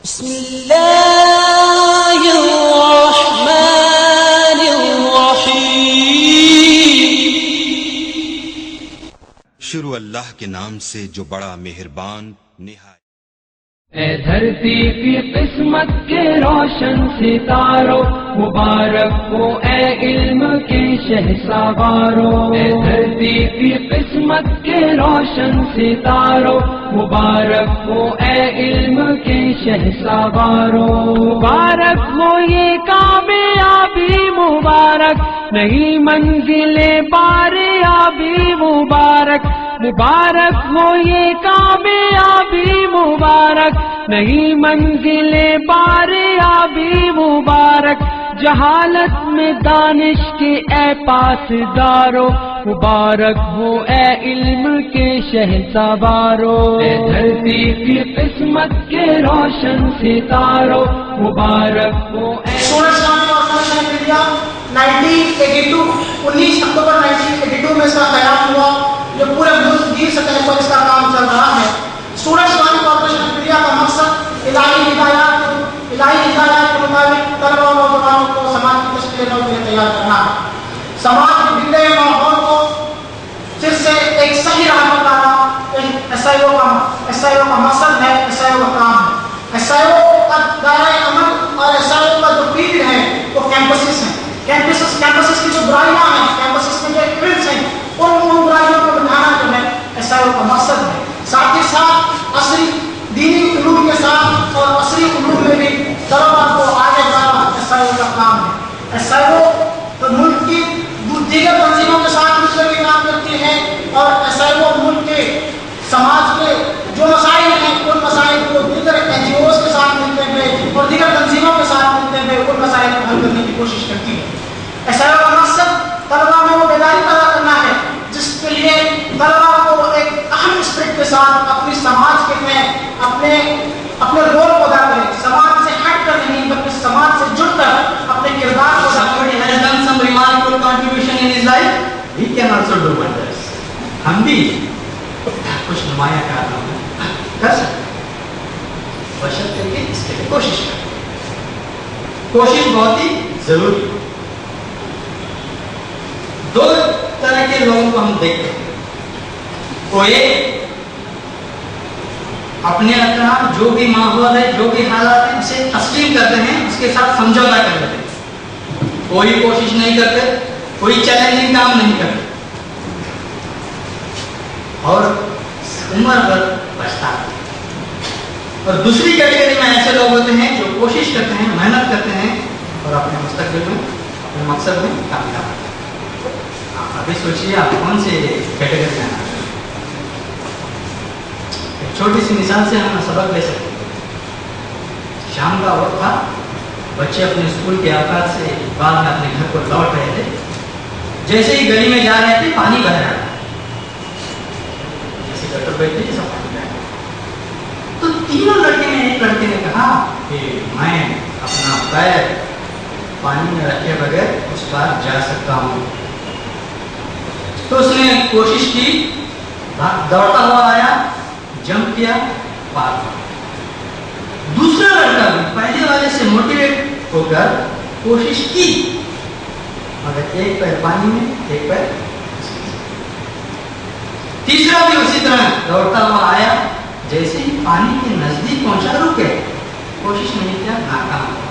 शुरू अल्लाह के नाम से जो बड़ा मेहरबान निहायत। ए धरती की किस्मत के रोशन सितारों, मुबारक हो ए इल्म के शहसवारों। ए धरती की किस्मत के रोशन सितारों, मुबारक हो ए इल्म के शहसवारों। मुबारक हो ये कामयाबी, मुबारक नई मंजिले पारियाबी, मुबारक मुबारक हो ये कामयाबी, मुबारक नई मंजिले पारियाबी, मुबारक जहालत में दानिश के ए पासदारों, मुबारक हो ए इल्म के शहसवारों। ए धरती की किस्मत के रोशन सितारों, मुबारक हो ए 19 अक्टूबर 1982 में इसका क़याम हुआ। जो पूरे मुल्क सतह पर इसका काम चल रहा है। Students Islamic corporation of India का मकसद इलाही हिदायत के मुताबिक तलबा और नौजवानों को समाज की तश्कील के लिए तैयार करना है। समाज के बिगड़े माहौल को फिर से एक सही राह पर लाना एसआईओ का मकसद है, एसआईओ का काम है। एसआईओ का दायरा अमल और एसआईओ का जो पीरियड है वो कैंपसेस हैं। कैंपसेस की जो बुराइयां हैं, कैंपसेस में जो ट्रेंड्स हैं, उन बुराइयों को बढ़ाना जो है एसआईओ का मकसद है। साथ ही साथ असरी दीनी उलूम के साथ और असरी उलूम में भी तलबा को आगे बढ़ाना एसआईओ का काम है। एसआईओ तो मुल्क की दीगर तंजीमों के साथ मिलकर भी काम करती है और एसआईओ मुल्क के समाज के जो मसाइल हैं उन मसाइल को दीगर एनजीओज के साथ मिलते हुए और दीगर तंजीमों के साथ मिलते हुए उन मसाइल को हल करने की कोशिश करती है। एसआईओ का मकसद तलबा में वो बेदारी पैदा करना है जिसके लिए तलबा को एक अहम स्पिरिट के साथ अपनी समाज के में अपने रोल को अदा करें, समाज से हटकर नहीं बल्कि समाज से जुड़कर अपने किरदार को Somebody has done some remarkable contribution in his life. He can also do wonders. हम भी कुछ नुमाया कारनामा कर सकते हैं, बशर्ते कि इसके लिए कोशिश करें। कोशिश बहुत ही जरूरी है। दो तरह के लोगों को हम देखते हैं। कोई अपने अपना जो भी माहौल है, जो भी हालात है, उसे तस्लीम करते हैं, उसके साथ समझौता कर लेते हैं। कोई कोशिश नहीं करते, कोई चैलेंजिंग काम नहीं करते और उम्र भर पछताते। और दूसरी कैटेगरी में ऐसे लोग होते हैं जो कोशिश करते हैं, मेहनत करते हैं और अपने मुस्तकबिल में, अपने मकसद में कामयाब होते हैं। अभी सोचिए आप कौन से कैटेगरी में आना। एक छोटी सी मिसाल से हम सबक ले सकते हैं। शाम का वक्त था, बच्चे अपने स्कूल के औकात से बाद में अपने घर को लौट रहे थे। जैसे ही गली में जा रहे थे, पानी बह रहा था, जैसे गटर बैठे सब पानी बह रहा। तो तीनों लड़के में एक लड़के ने कहा कि मैं अपना पैर पानी में रखे बगैर उस पार जा सकता हूँ। तो उसने कोशिश की, दौड़ता हुआ आया, जंप किया, पार हुआ। दूसरा लड़का भी पहले वाले से मोटिवेट होकर कोशिश की, मगर एक पैर पानी में, एक पैर। तीसरा भी उसी तरह दौड़ता हुआ आया, जैसे ही पानी के नजदीक पहुंचा रुके, कोशिश नहीं किया, नाकाम हुआ।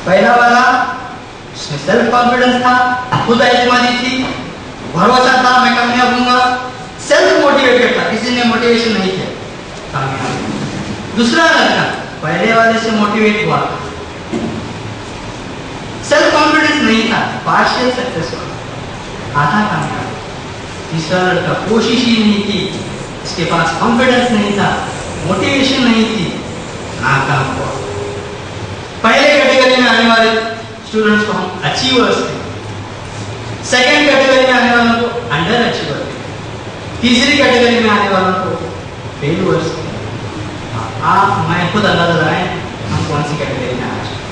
पहला वाला उसमें सेल्फ कॉन्फिडेंस था, खुद एतमादी थी, भरोसा था मैं कामयाब होऊंगा, सेल्फ मोटिवेटेड था, किसी ने मोटिवेशन नहीं किया, कामयाब। दूसरा लड़का पहले वाले से मोटिवेट हुआ, सेल्फ कॉन्फिडेंस नहीं था, पार्शियल सक्सेस हुआ, आधा कामयाब। तीसरा लड़का कोशिश ही नहीं की, इसके पास कॉन्फिडेंस नहीं था, मोटिवेशन नहीं थी, नाकाम हुआ। पहले कैटेगरी में आने वाले स्टूडेंट्स को हम अचीवर्स थे, सेकेंड कैटेगरी में आने वालों को अंडर अचीवर थे, तीसरी कैटेगरी में आने वालों को फेलुअर्स थे। आप मैं खुद अंदाजा लगाएं हम कौन सी कैटेगरी में आना चाहिए।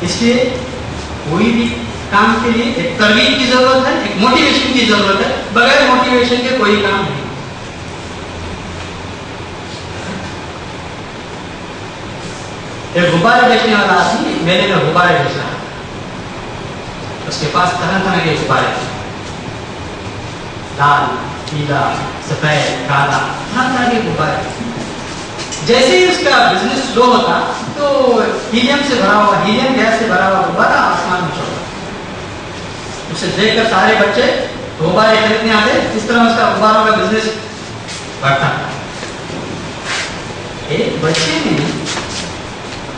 इसलिए कोई भी काम के लिए एक तरगीब की जरूरत है, एक मोटिवेशन की जरूरत है। बगैर मोटिवेशन के कोई काम नहीं। एक गुब्बारे बेचने वाला आदमी मेले में गुब्बारे बेच रहा है, उसके पास तरह तरह के गुब्बारे, लाल, पीला, सफेद, काला, तरह तरह के गुब्बारे। जैसे ही उसका बिजनेस स्लो होता तो हीलियम से भरा हुआ, हीलियम गैस से भरा हुआ गुब्बारा आसमान में छोड़ा। उसे देखकर सारे बच्चे गुब्बारे खरीदने आते, इस तरह उसका गुब्बारों का बिजनेस बढ़ता। एक बच्चे ने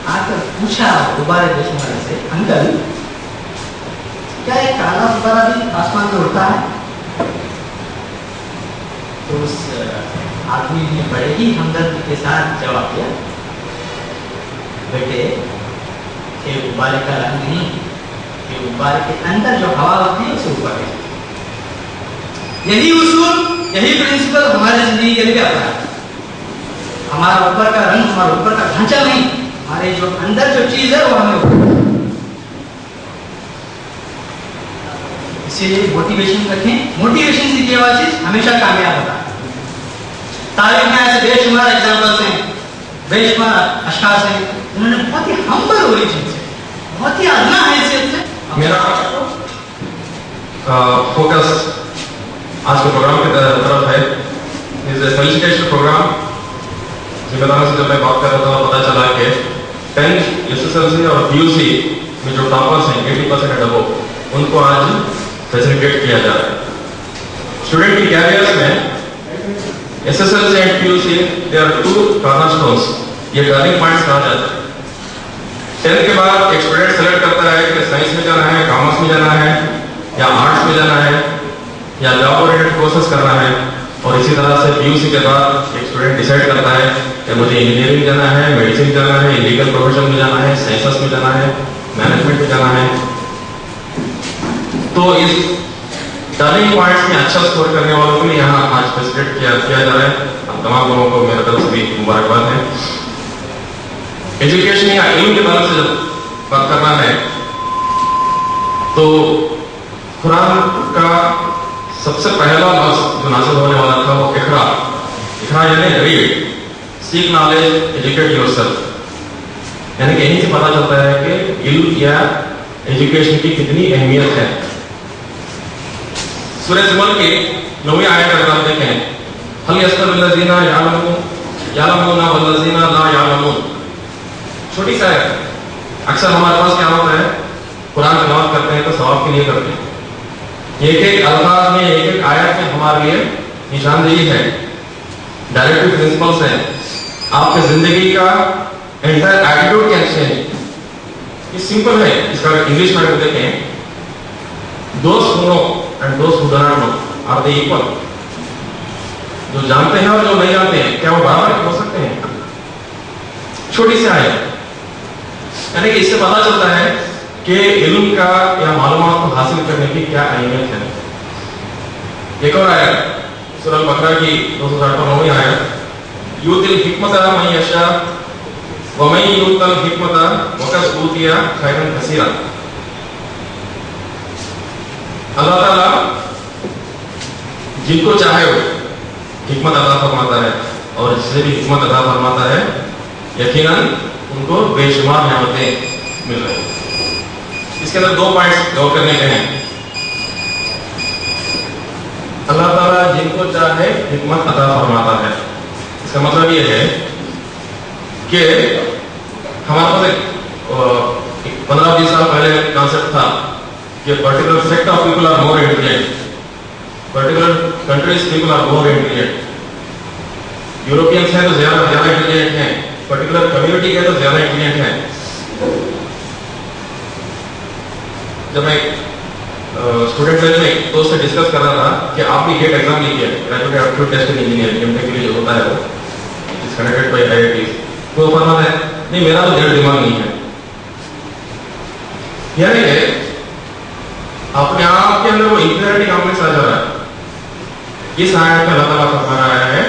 आकर पूछा गुब्बारे बेचने वाले से, अंकल क्या एक काला गुब्बारा भी आसमान में उड़ता है? तो उस आदमी ने बड़े ही हमदर्दी के साथ जवाब दिया, बेटे ये गुब्बारे का रंग नहीं, ये गुब्बारे के अंदर जो हवा होती है उसे ऊपर है। यही उसूल, यही प्रिंसिपल हमारे जिंदगी के लिए अपना है। हमारा ऊपर का रंग, हमारा ऊपर का ढांचा नहीं, हमारे जो अंदर जो चीज है वो हमें, इसीलिए मोटिवेशन रखें। मोटिवेशन से किया हुआ चीज हमेशा कामयाब होता है। तारीख में ऐसे बेशुमार एग्जाम्पल्स हैं, बेशुमार अशखास हैं, उन्होंने बहुत ही हम्बल ओरिजिन से, बहुत ही अदना हैसियत से। मेरा फोकस आज के प्रोग्राम की तरफ है। इस फेलिसिटेशन प्रोग्राम जिम्मेदारों से जब मैं बात कर रहा था पता चला कि 10th SSLC और PUC में जो टॉपर्स हैं 80% एंड अबव, उनको आज फैसिलिटेट किया जा रहा है। स्टूडेंट की कैरियर्स में SSLC and PUC they are 2 cornerstones, ये टर्निंग पॉइंट्स कहा जाता है। 10th के बाद एक स्टूडेंट सेलेक्ट करता है कि साइंस में जाना है, कॉमर्स में जाना है, या आर्ट्स में जाना है, या जॉब ओरिएंटेड कोर्सेज करना है। और इसी तरह से PUC के बाद एक स्टूडेंट डिसाइड करता है कि मुझे इंजीनियरिंग जाना है, मेडिसिन जाना है, लीगल प्रोफेशन में जाना है, साइंसेस में जाना है, मैनेजमेंट में जाना है। तो इस टर्निंग पॉइंट्स में अच्छा स्कोर करने वालों के लिए यहाँ आज फैसिलिटेट किया जा रहा है। हम तमाम लोगों को मेरे तरफ से भी मुबारकबाद है। एजुकेशन या इल्म की तरफ से जब बात करना है तो कुरान का सबसे पहला लफ्ज जो नाज़िल होने वाला था वो इक़रा। इक़रा यानी read, seek knowledge, educate yourself. यानी कि यहीं से पता चलता है कि इल्म या एजुकेशन की कितनी अहमियत है। सूरह ज़ुमर की 9वीं आयत अगर आप देखें, हल यस्तविल्लज़ीना यालमूना वल्लज़ीना ला यालमून, छोटी सा है। अक्सर हमारे पास क्या होता है, कुरान तिलावत करते हैं तो सवाब के लिए करते हैं। एक एक अल्फाज में, एक एक आयत में हमारे लिए निशानदेही है, डायरेक्टिव प्रिंसिपल्स हैं। आपकी जिंदगी का एंटायर एटीट्यूड कैन चेंज। ये सिंपल है। इसका इंग्लिश में देखें, दोस्त हु नो एंड दोस्त who do not know are they equal. जो जानते हैं और जो नहीं जानते हैं, क्या वो बराबर हो सकते हैं? छोटी सी आयत, यानी कि इससे पता चलता है कि इल्म का या मालूमात को हासिल करने की क्या अहमियत है। एक और आयत सूरह अल-बकरा की 269वीं आयत, यूतिल हिकमता मन यशा व मन यूतल हिकमता वक़द ऊतिया खैरन कसीरा। अल्लाह ताला जिनको चाहे वो हिकमत अता फरमाता है, और जिससे भी हिकमत अता फरमाता है यकीनन उनको बेशुमार नेमतें मिल रही हैं। इसके अंदर 2 पॉइंट्स गौर करने के हैं। अल्लाह ताला जिनको चाहे हिकमत अता फरमाता है, इसका मतलब ये है कि हमारे पास एक 15-20 साल पहले कॉन्सेप्ट था कि particular sector of people are more intelligent, particular countries people are more intelligent. Europeans हैं तो ज्यादा इंटेलिजेंट हैं, पर्टिकुलर कम्युनिटी के तो ज्यादा इंटेलिजेंट हैं। जब मैं स्टूडेंट लेवल में एक दोस्त से डिस्कस कर रहा था कि आप भी गेट एग्जाम लीजिए, graduate aptitude test in engineering MTech के लिए जो होता है वो इज कंडक्टेड बाय आईआईटीज, तो फरमाता है नहीं मेरा तो डेढ़ दिमाग नहीं है। यानी अपने आप के अंदर वो इंफीरियरिटी कॉम्प्लेक्स आ जा रहा है। इस आयत में अल्लाह ताला फरमा रहा है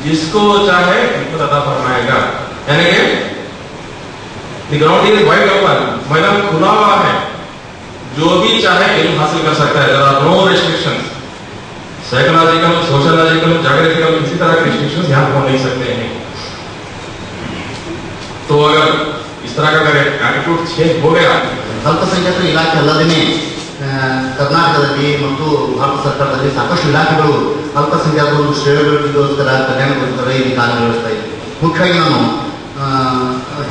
जिसको चाहे हिकमत अता फरमाएगा। यानी कि the ground is wide open, मैदान खुला हुआ है, जो भी चाहे इल्म हासिल कर सकता है। There are no restrictions, psychological, sociological, geographical, किसी तरह के रिस्ट्रिक्शंस यहां हो नहीं सकते हैं। तो अगर इस तरह का अगर एटीट्यूड चेंज हो गया ಅಲ್ಪಸಂಖ್ಯಾತರ ಇಲಾಖೆ ಅಲ್ಲದೇ ಕರ್ನಾಟಕದಲ್ಲಿ ಮತ್ತು ಭಾರತ ಸರ್ಕಾರದಲ್ಲಿ ಸಾಕಷ್ಟು ಇಲಾಖೆಗಳು ಅಲ್ಪಸಂಖ್ಯಾತರ ಒಂದು ಶ್ರೇಣಿಗಳಿಗೋಸ್ಕರ ಕಲ್ಯಾಣಕ್ಕೋಸ್ಕರ ಇಲ್ಲಿ ಕಾರ್ಯನಿರ್ವಹಿಸ್ತಾ ಇದೆ. ಮುಖ್ಯವಾಗಿ ನಾನು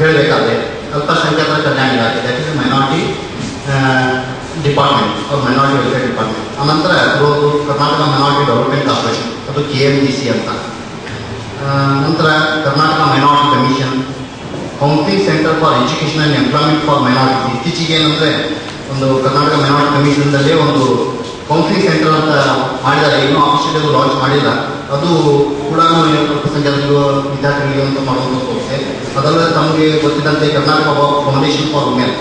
ಹೇಳಬೇಕಾದ್ರೆ ಅಲ್ಪಸಂಖ್ಯಾತರ ಕಲ್ಯಾಣ ಇಲಾಖೆ, ದಟ್ ಇಸ್ ಮೈನಾರಿಟಿ ಡಿಪಾರ್ಟ್ಮೆಂಟ್ ಅವ್ರ ಮೈನಾರಿಟಿ ವೆಲ್ಫೇರ್ ಡಿಪಾರ್ಟ್ಮೆಂಟ್. ಆನಂತರ ಬರೋದು ಕರ್ನಾಟಕ ಮೈನಾರಿಟಿ ಡೆವಲಪ್ಮೆಂಟ್ ಕಾರ್ಪೊರೇಷನ್, ಅದು KMDC ಅಂತ. ನಂತರ Karnataka minority commission, counselling centre for education and employment for minority. ಇತ್ತೀಚೆಗೆ ಏನಂದರೆ ಒಂದು ಕರ್ನಾಟಕ ಮೈನಾರಿಟಿ ಕಮಿಷನ್ದಲ್ಲೇ ಒಂದು ಕೌನ್ಸಿಲಿಂಗ್ ಸೆಂಟರ್ ಅಂತ ಮಾಡಿದ್ದಾರೆ. ಇನ್ನೂ ಆಫೀಷಿಯಲ್ ಲಾಂಚ್ ಮಾಡಿಲ್ಲ. ಅದು ಕೂಡ ಅಲ್ಪಸಂಖ್ಯಾತರಿಗೂ ವಿದ್ಯಾರ್ಥಿಗಳಿಗೆ ಅಂತ ಮಾಡುವಂಥ ಸಂಸ್ಥೆ. ಅದಲ್ಲದೆ ತಮಗೆ ಗೊತ್ತಿದ್ದಂತೆ ಕರ್ನಾಟಕ ಫೌಂಡೇಶನ್ ಫಾರ್ ವುಮೆನ್,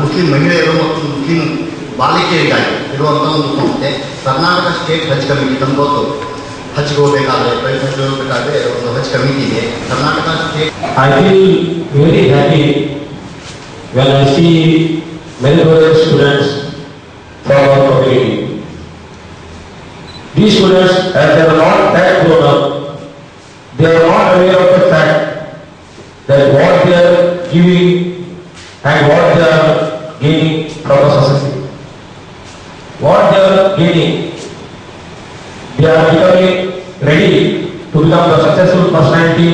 ಮುಸ್ಲಿಂ ಮಹಿಳೆಯರು ಮತ್ತು ಮುಸ್ಲಿಂ ಬಾಲಿಕೆಯರಿಗಾಗಿ ಇರುವಂಥ ಒಂದು ಸಂಸ್ಥೆ. ಕರ್ನಾಟಕ ಸ್ಟೇಟ್ ಹಜ್ ಕಮಿಟಿ, ತಮ್ಗೆ ಗೊತ್ತು, ಹಜ್ಗೆ ಹೋಗಬೇಕಾದ್ರೆ ಪ್ರೈವೇಟ್ ಹೋಗಬೇಕಾದ್ರೆ ಒಂದು ಹಜ್ ಕಮಿಟಿ ಇದೆ. Karnataka state. I feel very happy when I see many other students from our community. These students, as they are not that grown up, they are not aware of the fact that what they are giving and what they are gaining from the society. What they are gaining, they are becoming ready to become the successful personality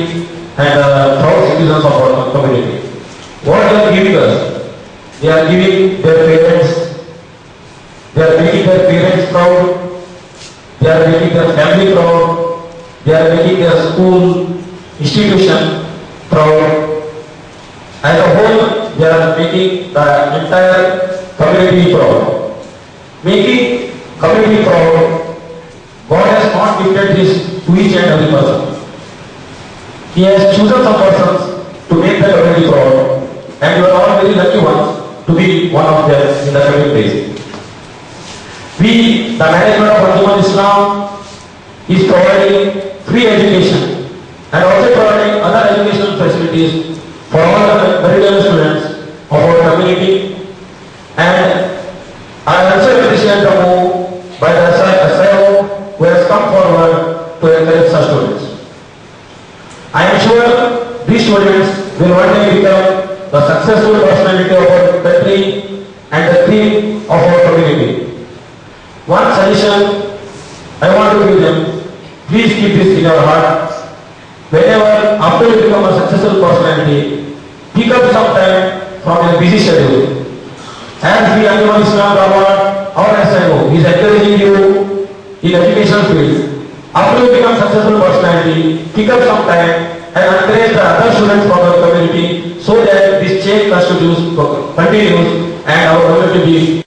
and proud citizens of our community. What they are giving us, they are giving their parents, they are making their parents proud, they are making their family proud, they are making their school institution proud. As a whole, they are making the entire community proud. Making community proud, God has not gifted this to each and every person. He has chosen some persons to make the community proud, and you are all very lucky ones to be one of them in the coming days. We, the management of Anjuman Islam, is providing free education and also providing other educational facilities for all the meritorious students of our community. And I also appreciate the move by the SIO who has come forward to encourage such students. I am sure these students will one day become the successful personality of our country and the theme of our community. One suggestion I want to give them, please keep this in your heart. Whenever, after you become a successful personality, pick up some time from your busy schedule. As we Anjuman Islam Award, our SIO is encouraging you in educational field. After you become successful personality, pick up some time and encourage the other students from our community so that this chain continues and our community